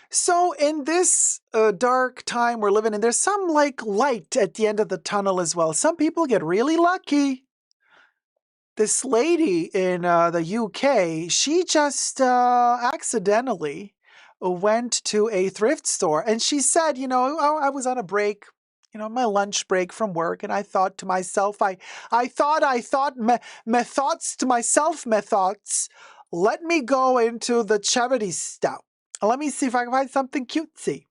So in this dark time we're living in, there's some like light at the end of the tunnel as well. Some people get really lucky. This lady in the UK, she just accidentally went to a thrift store and she said, I was on a break, my lunch break from work, and I thought to myself, I thought, me thoughts to myself, me thoughts, let me go into the charity store. Let me see if I can find something cutesy.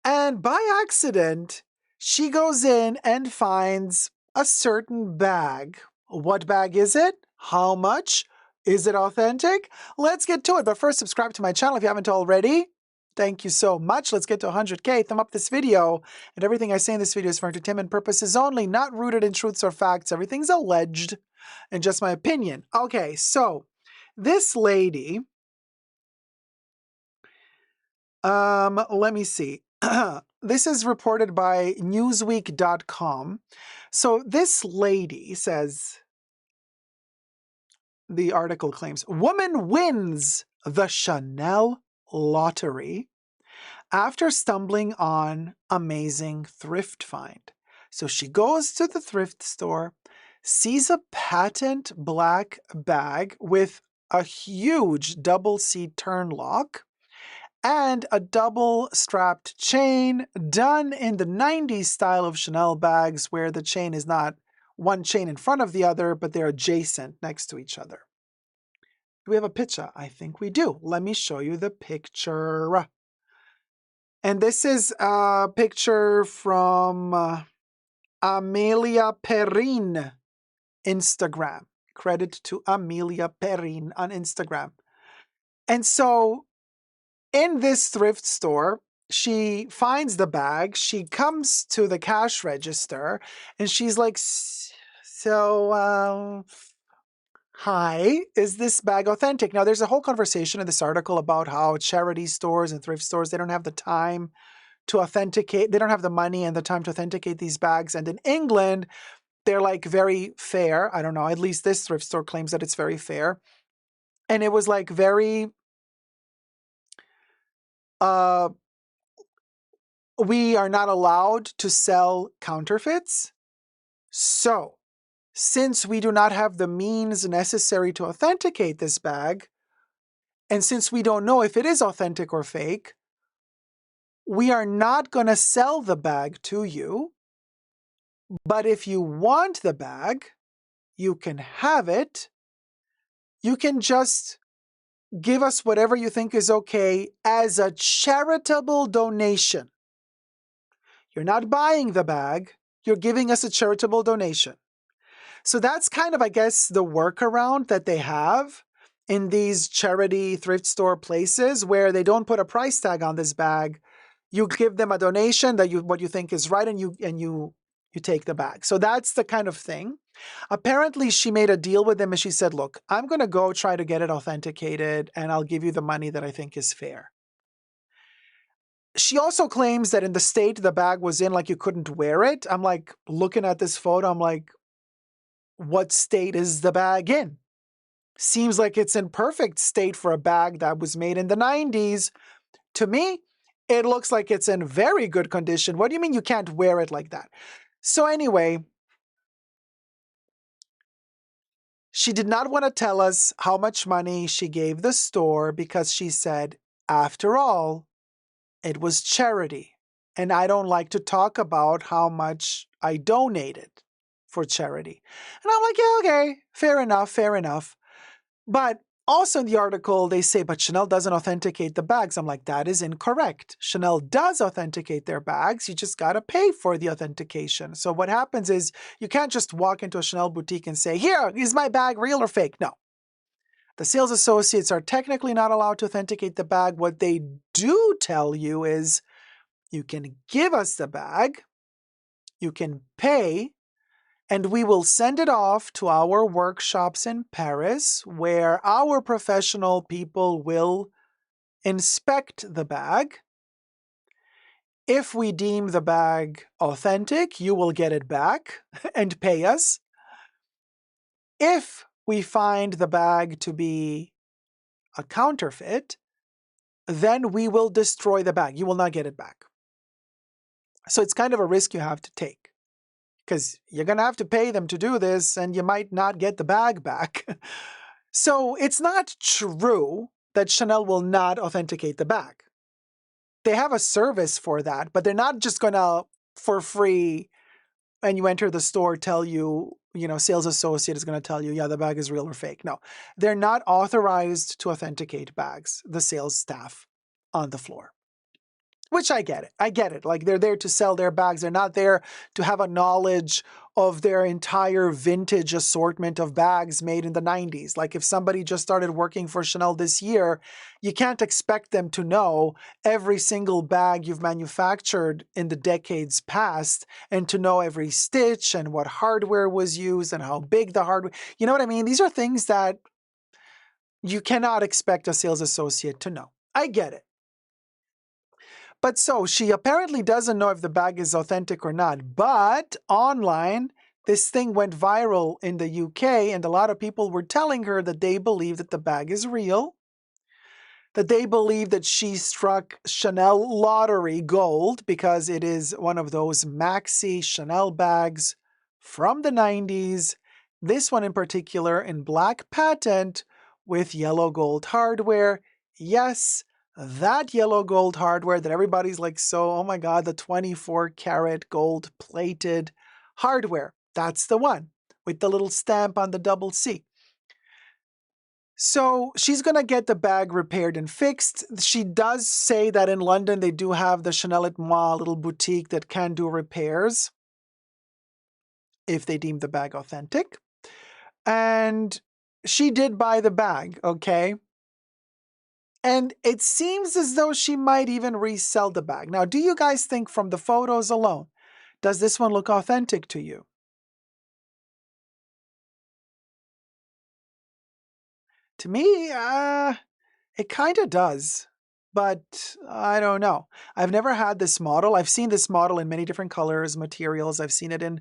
And by accident, she goes in and finds a certain bag. What bag is it? How much? Is it authentic? Let's get to it. But first, subscribe to my channel if you haven't already. Thank you so much. Let's get to 100K. Thumb up this video. And everything I say in this video is for entertainment purposes only, not rooted in truths or facts. Everything's alleged and just my opinion. Okay, so this lady, let me see. This is reported by Newsweek.com. So this lady says, the article claims, woman wins the Chanel lottery after stumbling on amazing thrift find. So she goes to the thrift store, sees a patent black bag with a huge double C turn lock and a double-strapped chain done in the 90s style of Chanel bags where the chain is not one chain in front of the other, but they're adjacent next to each other. Do we have a picture? I think we do. Let me show you the picture. And this is a picture from Amelia Perrine Instagram. Credit to Amelia Perrine on Instagram. And so in this thrift store, she finds the bag, she comes to the cash register, and she's like, hi, is this bag authentic? Now, there's a whole conversation in this article about how charity stores and thrift stores, they don't have the time to authenticate, they don't have the money and the time to authenticate these bags. And in England, they're like very fair. I don't know, at least this thrift store claims that it's very fair. And it was like very... we are not allowed to sell counterfeits. So, since we do not have the means necessary to authenticate this bag, and since we don't know if it is authentic or fake, we are not going to sell the bag to you. But if you want the bag, you can have it. You can just give us whatever you think is okay as a charitable donation. You're not buying the bag, you're giving us a charitable donation. So that's kind of, I guess, the workaround that they have in these charity thrift store places where they don't put a price tag on this bag. You give them a donation that what you think is right, and you take the bag. So that's the kind of thing. Apparently, she made a deal with them and she said, look, I'm going to go try to get it authenticated and I'll give you the money that I think is fair. She also claims that in the state the bag was in, like, you couldn't wear it. I'm like, looking at this photo, I'm like, what state is the bag in? Seems like it's in perfect state for a bag that was made in the 90s. To me, it looks like it's in very good condition. What do you mean you can't wear it like that? So anyway, she did not want to tell us how much money she gave the store because she said, after all, it was charity. And I don't like to talk about how much I donated for charity. And I'm like, yeah, okay, fair enough, fair enough. But also in the article, they say, but Chanel doesn't authenticate the bags. I'm like, that is incorrect. Chanel does authenticate their bags. You just got to pay for the authentication. So what happens is you can't just walk into a Chanel boutique and say, here, is my bag real or fake? No. The sales associates are technically not allowed to authenticate the bag. What they do tell you is you can give us the bag, you can pay, and we will send it off to our workshops in Paris where our professional people will inspect the bag. If we deem the bag authentic, you will get it back and pay us. If we find the bag to be a counterfeit, then we will destroy the bag. You will not get it back. So it's kind of a risk you have to take because you're going to have to pay them to do this and you might not get the bag back. So it's not true that Chanel will not authenticate the bag. They have a service for that, but they're not just going to, for free, and you enter the store, tell you, sales associate is going to tell you, yeah, the bag is real or fake. No, they're not authorized to authenticate bags, the sales staff on the floor. Which I get it. I get it. Like they're there to sell their bags. They're not there to have a knowledge of their entire vintage assortment of bags made in the 90s. Like if somebody just started working for Chanel this year, you can't expect them to know every single bag you've manufactured in the decades past and to know every stitch and what hardware was used and how big the hardware. You know what I mean? These are things that you cannot expect a sales associate to know. I get it. But so she apparently doesn't know if the bag is authentic or not. But online, this thing went viral in the UK, and a lot of people were telling her that they believe that the bag is real, that they believe that she struck Chanel lottery gold because it is one of those maxi Chanel bags from the 90s. This one in particular in black patent with yellow gold hardware. Yes, that yellow gold hardware that everybody's like, so, oh my God, the 24 karat gold plated hardware. That's the one with the little stamp on the double C. So she's going to get the bag repaired and fixed. She does say that in London, they do have the Chanel et Moi little boutique that can do repairs if they deem the bag authentic. And she did buy the bag, okay? And it seems as though she might even resell the bag. Now, do you guys think from the photos alone, does this one look authentic to you? To me, it kind of does, but I don't know. I've never had this model. I've seen this model in many different colors, materials. I've seen it in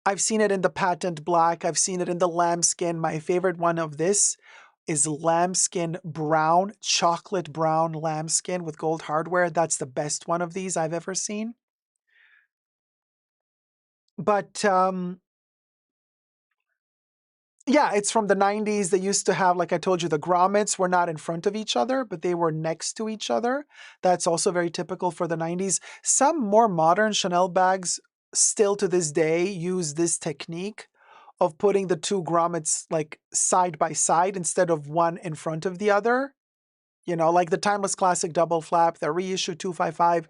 the patent black. I've seen it in the lambskin. My favorite one of this is lambskin brown, chocolate brown lambskin with gold hardware. That's the best one of these I've ever seen. But yeah, it's from the 90s. They used to have, like I told you, the grommets were not in front of each other, but they were next to each other. That's also very typical for the 90s. Some more modern Chanel bags still to this day use this technique of putting the two grommets like side by side instead of one in front of the other. Like the Timeless Classic double flap, the reissue 255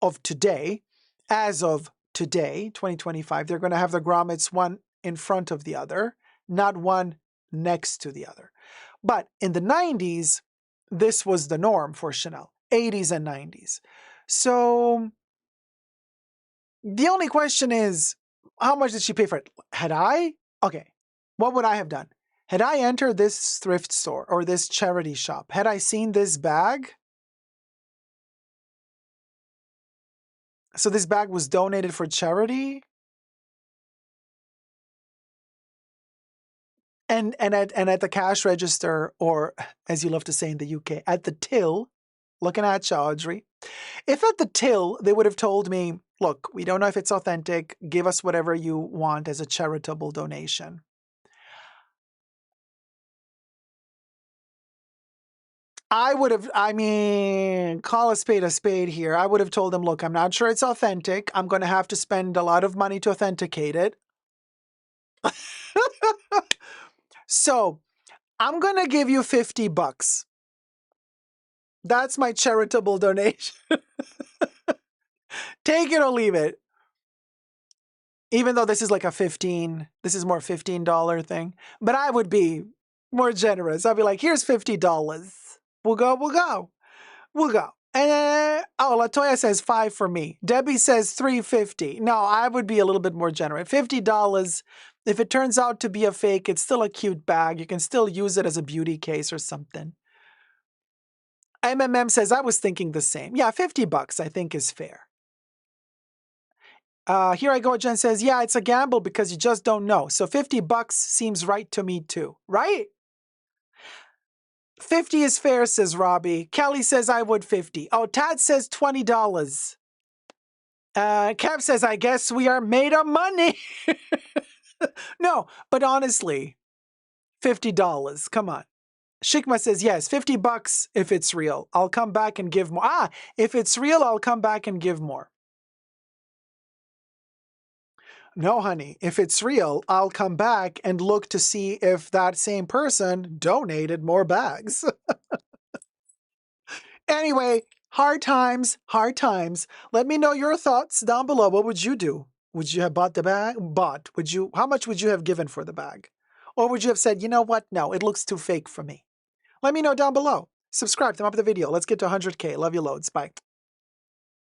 of today, as of today, 2025, they're going to have the grommets one in front of the other, not one next to the other. But in the 90s, this was the norm for Chanel, 80s and 90s. So the only question is, how much did she pay for it? What would I have done? Had I entered this thrift store or this charity shop, had I seen this bag? So this bag was donated for charity? And at the cash register, or as you love to say in the UK, at the till, looking at you, Audrey. If at the till they would have told me, look, we don't know if it's authentic, give us whatever you want as a charitable donation. I would have, call a spade here. I would have told them, look, I'm not sure it's authentic. I'm going to have to spend a lot of money to authenticate it. So I'm going to give you $50. That's my charitable donation. Take it or leave it. Even though this is like this is more $15 thing. But I would be more generous. I'd be like, here's $50. We'll go. And Latoya says $5 for me. Debbie says $3.50. No, I would be a little bit more generous. $50. If it turns out to be a fake, it's still a cute bag. You can still use it as a beauty case or something. MMM says, I was thinking the same. Yeah, $50 I think is fair. Here I go, Jen says, yeah, it's a gamble because you just don't know. So $50 seems right to me too, right? 50 is fair, says Robbie. Kelly says I would 50. Oh, Tad says $20. Kev says, I guess we are made of money. No, but honestly, $50. Come on. Shikma says, yes, $50 if it's real. I'll come back and give more. If it's real, I'll come back and give more. No, honey, if it's real, I'll come back and look to see if that same person donated more bags. Anyway, hard times, hard times. Let me know your thoughts down below. What would you do? Would you have bought the bag? How much would you have given for the bag? Or would you have said, you know what? No, it looks too fake for me. Let me know down below. Subscribe, thumb up the video. Let's get to 100K. Love you loads. Bye.